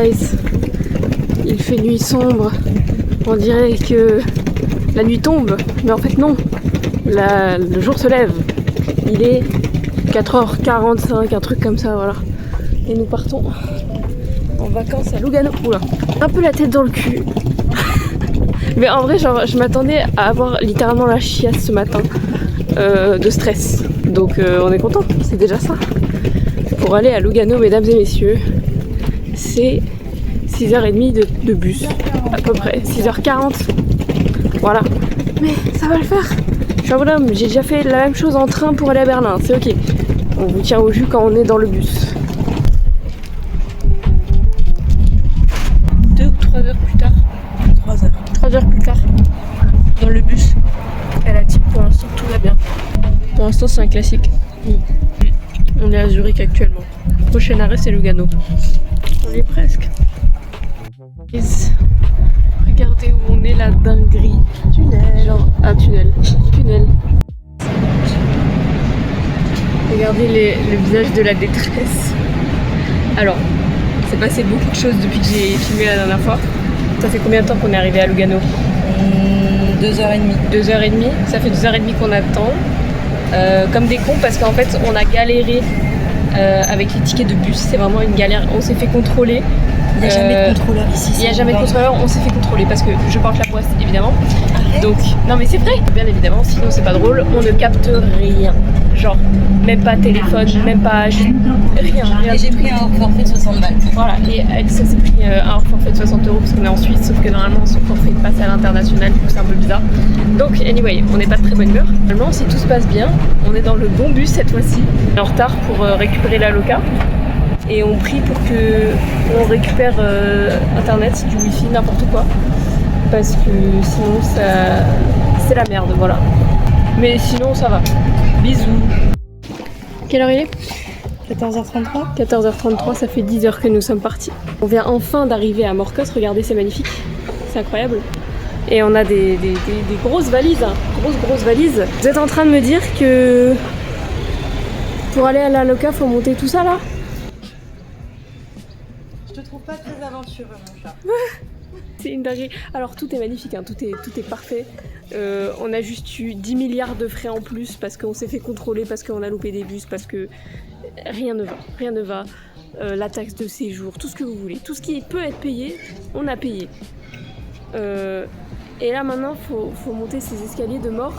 guys, il fait nuit sombre. On dirait que la nuit tombe, mais en fait non. Le jour se lève. Il est 4h45, un truc comme ça, voilà. Et nous partons en vacances à Lugano. Oula, un peu la tête dans le cul. Mais en vrai, genre, je m'attendais à avoir littéralement la chiasse ce matin de stress. Donc on est content, c'est déjà ça. Pour aller à Lugano, mesdames et messieurs, c'est 6h30 de bus, à peu près, 6h40. Voilà. Mais ça va le faire. Je suis un bonhomme, j'ai déjà fait la même chose en train pour aller à Berlin, c'est ok. On vous tient au jus quand on est dans le bus. 2 ou 3 heures plus tard. 3 heures. 3 heures plus tard. Dans le bus. Elle a type pour l'instant, tout va bien. Pour l'instant, c'est un classique. On est à Zurich actuellement. Prochain arrêt, c'est Lugano. On y est presque. Regardez où on est, la dinguerie. Tunnel. Genre, un tunnel. Tunnel. Regardez le visage de la détresse. Alors, c'est passé beaucoup de choses depuis que j'ai filmé la dernière fois. Ça fait combien de temps qu'on est arrivé à Lugano? 2h30. 2h30. Ça fait 2h30 qu'on attend. Comme des cons parce qu'en fait on a galéré avec les tickets de bus. C'est vraiment une galère. On s'est fait contrôler. Il n'y a jamais de contrôleur ici. Il n'y a jamais de contrôleur, on s'est fait contrôler parce que je porte la poisse évidemment. Arrête. Donc, non mais c'est vrai, bien évidemment, sinon c'est pas drôle, on ne capte rien. Genre, même pas téléphone, même pas. Rien. Et j'ai pris un forfait de 60 balles. Voilà, et Alissa s'est pris un forfait de 60 € parce qu'on est en Suisse, sauf que normalement son forfait passe à l'international, du coup c'est un peu bizarre. Donc, anyway, on n'est pas de très bonne humeur. Normalement, si tout se passe bien, on est dans le bon bus cette fois-ci. On est en retard pour récupérer la loca. Et on prie pour qu'on récupère internet, du wifi, n'importe quoi. Parce que sinon c'est la merde, voilà. Mais sinon ça va. Bisous. Quelle heure il est? 14h33. 14h33, ça fait 10 heures que nous sommes partis. On vient enfin d'arriver à Morcos, regardez, c'est magnifique. C'est incroyable. Et on a des grosses valises, hein. Grosses valises. Vous êtes en train de me dire que pour aller à la loca, faut monter tout ça là? Je te trouve pas très aventureux, mon chat. C'est une dinguerie. Alors tout est magnifique, hein. tout est parfait. On a juste eu 10 milliards de frais en plus parce qu'on s'est fait contrôler, parce qu'on a loupé des bus, parce que rien ne va. La taxe de séjour, tout ce que vous voulez. Tout ce qui peut être payé, on a payé. Et là maintenant, faut monter ces escaliers de mort.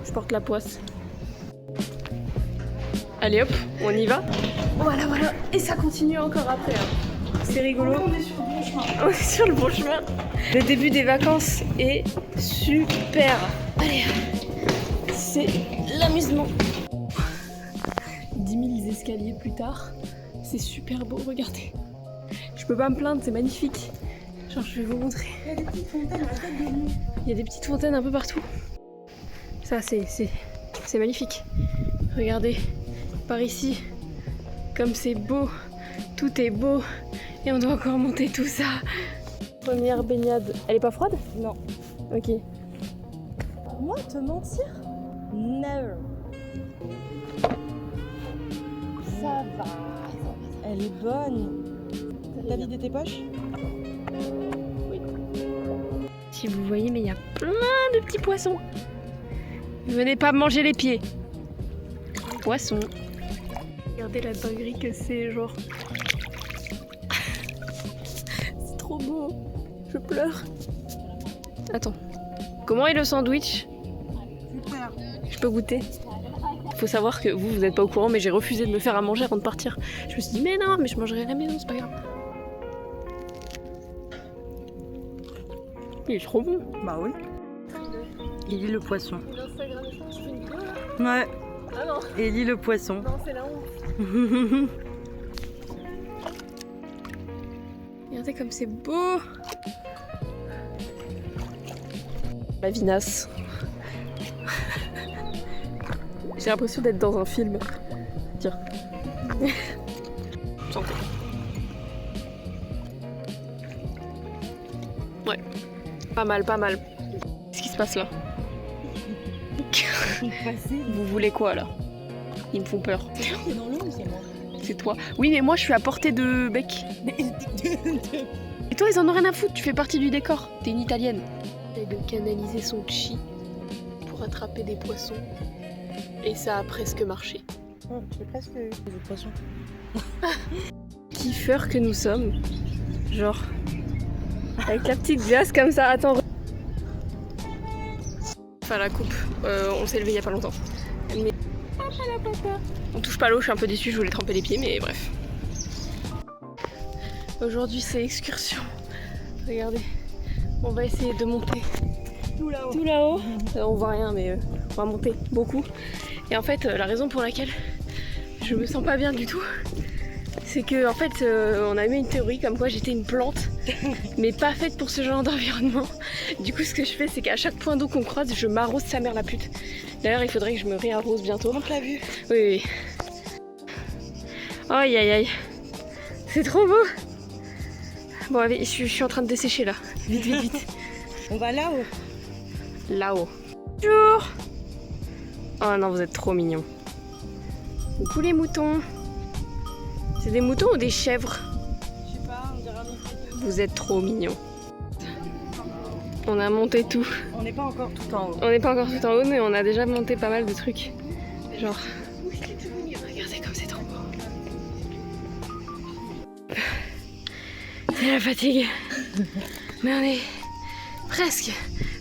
Je porte la poisse. Allez hop, on y va. Voilà. Et ça continue encore après. Hein. C'est rigolo. On est sur le bon chemin. On est sur le bon chemin. Le début des vacances est super. Allez, c'est l'amusement. 10 000 escaliers plus tard, c'est super beau, regardez. Je peux pas me plaindre, c'est magnifique. Genre, je vais vous montrer. Il y a des petites fontaines à la tête de l'île. Il y a des petites fontaines un peu partout. Ça, c'est magnifique. Regardez, par ici, comme c'est beau, tout est beau. Et on doit encore monter tout ça. Première baignade. Elle est pas froide? Non. Ok. Moi, te mentir? Never. Ça va. Elle est bonne. T'as vidé tes poches? Oui. Si vous voyez, mais il y a plein de petits poissons. Venez pas me manger les pieds. Poissons. Regardez la dinguerie que c'est, genre. C'est trop beau. Je pleure. Attends. Comment est le sandwich? Super. Je peux goûter? Faut savoir que vous n'êtes pas au courant, mais j'ai refusé de me faire à manger avant de partir. Je me suis dit, mais non, mais je mangerai à la maison, c'est pas grave. Il est trop bon. Bah oui. Ellie le poisson. Je fais une vidéo là? Ouais. Ah non. Ellie le poisson. Non, c'est la honte. Regardez comme c'est beau. La vinasse. J'ai l'impression d'être dans un film. Tiens. Santé. Ouais. Pas mal. Qu'est-ce qui se passe là? Vous voulez quoi là? Ils me font peur. C'est dans l'eau ou c'est moi? C'est toi. Oui, mais moi je suis à portée de bec. Et toi, ils en ont rien à foutre, tu fais partie du décor. T'es une italienne. Et de canaliser son chi pour attraper des poissons. Et ça a presque marché. Oh, j'ai presque eu des poissons. Kiffeurs que nous sommes. Genre, avec la petite glace comme ça. Attends. Enfin, la coupe. On s'est levé il y a pas longtemps. Mais... On touche pas l'eau, je suis un peu déçue, je voulais tremper les pieds, mais bref. Aujourd'hui, c'est excursion. Regardez, on va essayer de monter Tout là-haut. tout là-haut. On voit rien, mais on va monter beaucoup. Et en fait, la raison pour laquelle je me sens pas bien du tout, c'est que en fait, on a eu une théorie comme quoi j'étais une plante, mais pas faite pour ce genre d'environnement. Du coup, ce que je fais, c'est qu'à chaque point d'eau qu'on croise, je m'arrose sa mère la pute. D'ailleurs, il faudrait que je me réarrose bientôt. On l'a vu. Oui, oui. Aïe aïe aïe. C'est trop beau. Bon, allez, je suis en train de dessécher là. Vite, vite, vite. On va là-haut. Là-haut. Bonjour. Oh non, vous êtes trop mignons. Coucou les moutons. C'est des moutons ou des chèvres? Je sais pas, on dirait un mix. Vous êtes trop mignons. On a monté tout. On n'est pas encore tout en haut. On n'est pas encore tout en haut, mais on a déjà monté pas mal de trucs. Genre... Regardez comme c'est trop beau. C'est la fatigue. Mais on est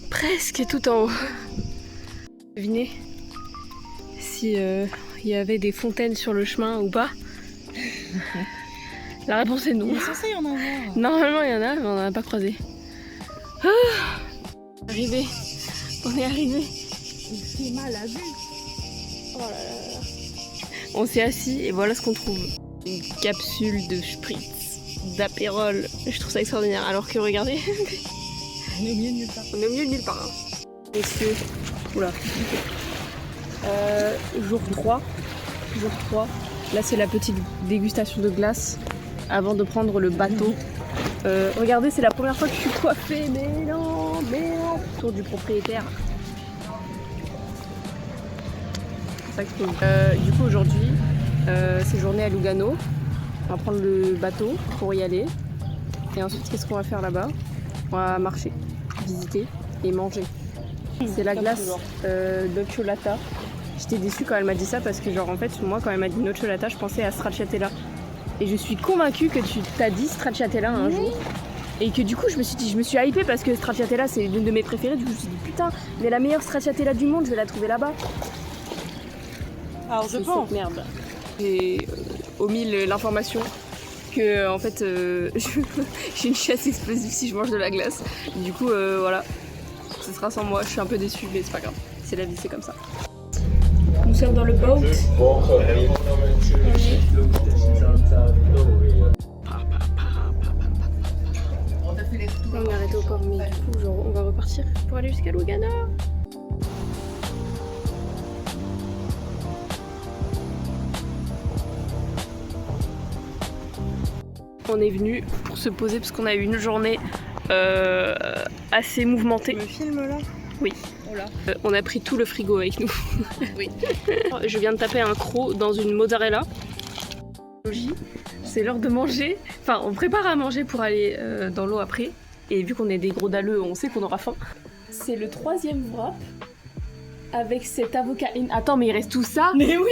presque tout en haut. Devinez si il y avait des fontaines sur le chemin ou pas. La réponse est non. Il est censé y en avoir. Normalement il y en a, mais on n'en a pas croisé. Ah, arrivé. On est arrivé. C'est mal à vue. Oh là là. On s'est assis et voilà ce qu'on trouve. Une capsule de spritz, d'apérole. Je trouve ça extraordinaire. Alors que regardez, On est au milieu de nulle part. on est au milieu de nulle part. Hein. Messieurs, oula. Jour 3. Jour 3. Là c'est la petite dégustation de glace avant de prendre le bateau. Regardez, c'est la première fois que je suis coiffée. Mais non. Tour du propriétaire. Ça explose. Du coup aujourd'hui, c'est journée à Lugano. On va prendre le bateau pour y aller. Et ensuite, qu'est-ce qu'on va faire là-bas? On va marcher, visiter et manger. C'est la glace nocciolata. J'étais déçue quand elle m'a dit ça parce que genre en fait moi quand elle m'a dit nocciolata, je pensais à stracciatella. Et je suis convaincue que tu t'as dit stracciatella un jour. Et que du coup je me suis hypée parce que stracciatella c'est l'une de mes préférées. Du coup je me suis dit putain, mais la meilleure stracciatella du monde, je vais la trouver là-bas. Alors je pense. Merde. J'ai omis l'information que en fait j'ai une chasse explosive si je mange de la glace. Du coup voilà, ce sera sans moi. Je suis un peu déçue mais c'est pas grave. C'est la vie, c'est comme ça. Nous sommes dans le boat. On est arrêté au port, mais du coup, genre, on va repartir pour aller jusqu'à Lugano. On est venu pour se poser parce qu'on a eu une journée assez mouvementée. Le film là. Oui. Voilà. On a pris tout le frigo avec nous. Oui. Je viens de taper un croc dans une mozzarella. C'est l'heure de manger. Enfin, on prépare à manger pour aller dans l'eau après. Et vu qu'on est des gros dalleux, on sait qu'on aura faim. C'est le 3e wrap avec cet avocat. Attends, mais il reste tout ça? Mais oui.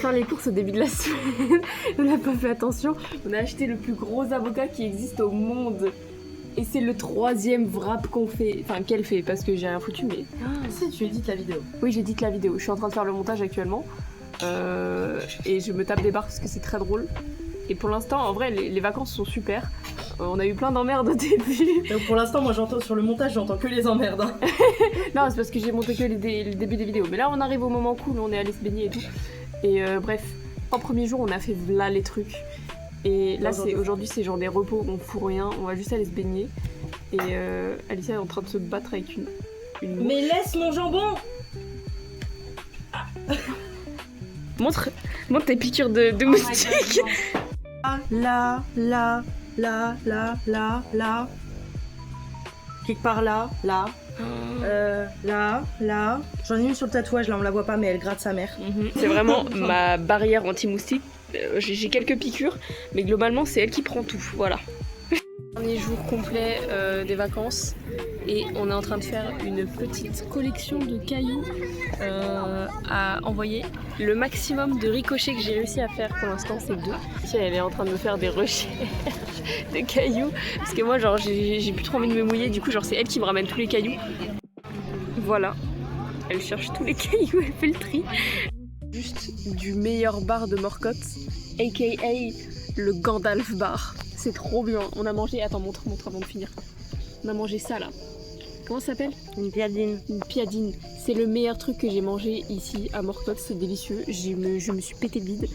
Faire les courses au début de la semaine, on n'a pas fait attention. On a acheté le plus gros avocat qui existe au monde. Et c'est le 3e wrap qu'on fait. Enfin, qu'elle fait, parce que j'ai rien foutu, mais... Si, tu édites la vidéo. Oui, j'édite la vidéo. Je suis en train de faire le montage actuellement. Et je me tape des barres parce que c'est très drôle. Et pour l'instant, en vrai, les vacances sont super. On a eu plein d'emmerdes au début. Donc pour l'instant, moi j'entends sur le montage, j'entends que les emmerdes. Hein. Non, c'est parce que j'ai monté que le début des vidéos. Mais là, on arrive au moment cool, on est allé se baigner et tout. Et bref, en premier jour, on a fait là les trucs. Et là, aujourd'hui, c'est genre des repos, on fout rien, on va juste aller se baigner. Et Alicia est en train de se battre avec une Mais laisse mon jambon. Montre tes piqûres de moustiques. Là. Quelque part là. Là. J'en ai une sur le tatouage, là on la voit pas, mais elle gratte sa mère. C'est vraiment ma barrière anti-moustique. j'ai quelques piqûres, mais globalement c'est elle qui prend tout, voilà. Dernier jour complet des vacances et on est en train de faire une petite collection de cailloux à envoyer. Le maximum de ricochets que j'ai réussi à faire pour l'instant c'est 2. Elle est en train de me faire des recherches de cailloux parce que moi genre j'ai plus trop envie de me mouiller, du coup genre c'est elle qui me ramène tous les cailloux. Voilà, elle cherche tous les cailloux, elle fait le tri. Juste du meilleur bar de Morcote, aka le Gandalf bar. C'est trop bien. On a mangé, attends montre avant de finir. On a mangé ça là. Comment ça s'appelle? Une piadine. Une piadine. C'est le meilleur truc que j'ai mangé ici à Morcote, c'est délicieux. Je me suis pété le bide.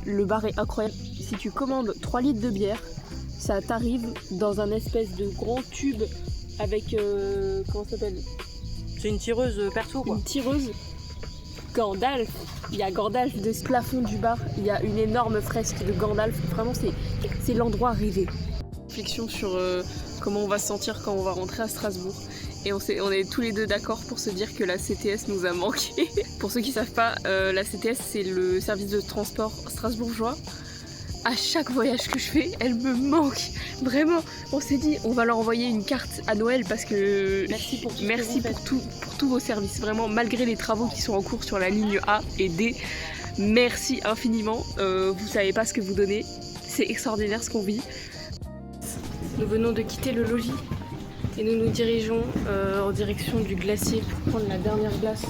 Le bar est incroyable. Si tu commandes 3 litres de bière, ça t'arrive dans un espèce de grand tube avec... comment ça s'appelle? C'est une tireuse perso quoi. Une tireuse. Gandalf. Il y a Gandalf de ce plafond du bar. Il y a une énorme fresque de Gandalf. Vraiment, c'est l'endroit rêvé. Réflexion sur comment on va se sentir quand on va rentrer à Strasbourg. Et on est tous les deux d'accord pour se dire que la CTS nous a manqué. Pour ceux qui ne savent pas, la CTS c'est le service de transport strasbourgeois. À chaque voyage que je fais, elle me manque. Vraiment, on s'est dit, on va leur envoyer une carte à Noël parce que merci pour tous vos services. Vraiment, malgré les travaux qui sont en cours sur la ligne A et D, merci infiniment. Vous savez pas ce que vous donnez. C'est extraordinaire ce qu'on vit. Nous venons de quitter le logis et nous nous dirigeons en direction du glacier pour prendre la dernière glace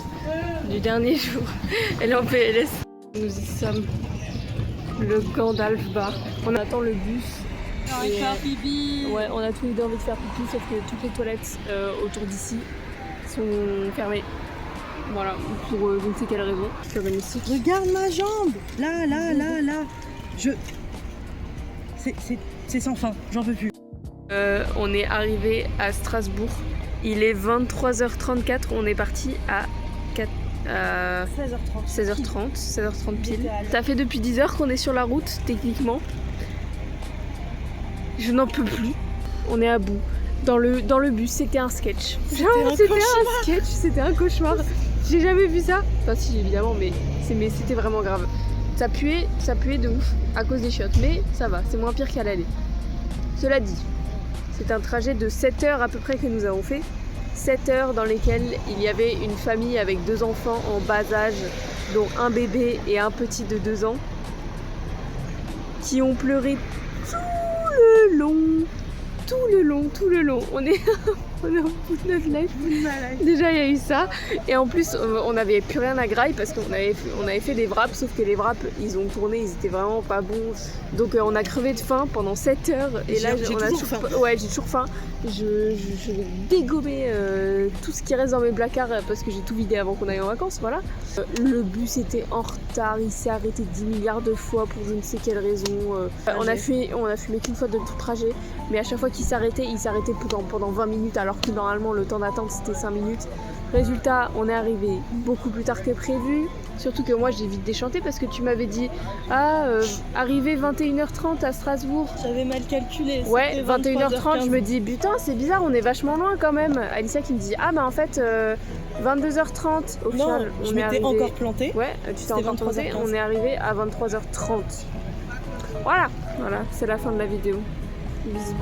du dernier jour. Elle est en PLS. Nous y sommes. Le Gandalf bar. On attend le bus. On va faire pipi. Ouais, on a tous les deux envie de faire pipi, sauf que toutes les toilettes autour d'ici sont fermées. Voilà, pour je ne sais quelle raison. Regarde ma jambe. Là. C'est sans fin, j'en peux plus. On est arrivé à Strasbourg. Il est 23h34, on est parti à 16h30 pile. Ça fait depuis 10h qu'on est sur la route, techniquement. Je n'en peux plus. On est à bout. Dans le bus, c'était un sketch. C'était un cauchemar. J'ai jamais vu ça. Enfin si, évidemment, mais c'était vraiment grave. Ça puait de ouf à cause des chiottes. Mais ça va, c'est moins pire qu'à l'aller. Cela dit, c'est un trajet de 7 heures à peu près que nous avons fait. 7 heures dans lesquelles il y avait une famille avec 2 enfants en bas âge, dont un bébé et un petit de 2 ans, qui ont pleuré tout le long. On est au bout de notre life. Déjà il y a eu ça, et en plus on n'avait plus rien à graille parce qu'on avait fait des wraps, sauf que les wraps ils ont tourné, ils étaient vraiment pas bons, donc on a crevé de faim pendant 7 heures et là j'ai toujours faim. Ouais, j'ai toujours faim. Je vais dégommer tout ce qui reste dans mes placards parce que j'ai tout vidé avant qu'on aille en vacances, voilà. Le bus était en retard, il s'est arrêté 10 milliards de fois pour je ne sais quelle raison. On a fumé qu'une fois de tout trajet, mais à chaque fois qu'il s'arrêtait, pendant 20 minutes alors que normalement le temps d'attente c'était 5 minutes. Résultat, on est arrivé beaucoup plus tard que prévu. Surtout que moi j'ai vite déchanté parce que tu m'avais dit arrivé 21h30 à Strasbourg. J'avais mal calculé. Ouais, 21h30, je me dis putain c'est bizarre, on est vachement loin quand même. Alicia qui me dit en fait 22h30 au final. Je m'étais encore plantée. Ouais, tu t'es encore plantée, on est arrivé à 23h30. Voilà, c'est la fin de la vidéo. Bisous.